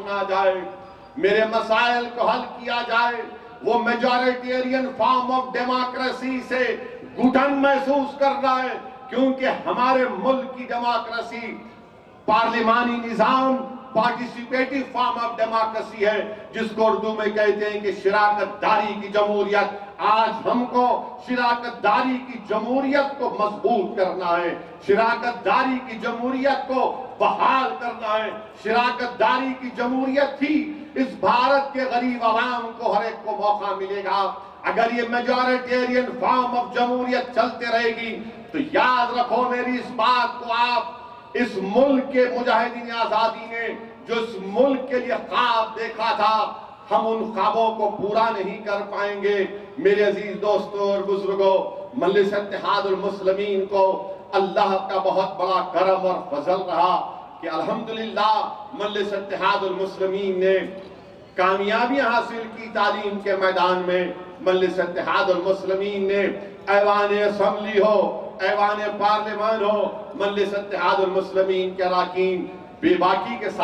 سنا جائے، میرے مسائل کو حل کیا جائے، وہ میجورٹیرین فارم آف ڈیموکریسی سے گھٹن محسوس کر رہا ہے، کیونکہ ہمارے ملک کی ڈیموکریسی پارلیمانی نظام پارٹیسپیٹیو فارم آف ڈیموکریسی ہے، جس کو اردو میں کہتے ہیں کہ شراکت داری کی جمہوریت۔ آج ہم کو شراکت داری کی جمہوریت کو مضبوط کرنا ہے، شراکت داری کی جمہوریت کو بحال کرنا ہے۔ شراکت داری کی جمہوریت ہی اس بھارت کے غریب عوام کو ہر ایک کو موقع ملے گا۔ اگر یہ میجورٹیرین فارم آف جمہوریت چلتے رہے گی تو یاد رکھو میری اس بات کو آپ، اس ملک کے مجاہدین آزادی نے جو اس ملک کے لیے خواب دیکھا تھا، ہم ان خوابوں کو پورا نہیں کر پائیں گے۔ میرے عزیز دوستوں اور بزرگوں، مجلس اتحاد المسلمین کو اللہ کا بہت بڑا کرم اور فضل رہا کہ الحمدللہ مجلس اتحاد المسلمین نے کامیابیاں حاصل کی تعلیم کے میدان میں۔ مجلس اتحاد المسلمین نے ایوان اسمبلی ہو، ایوان پارلیمان ہو، مجلس اتحاد المسلمین کے اراکین بے باکی کے ساتھ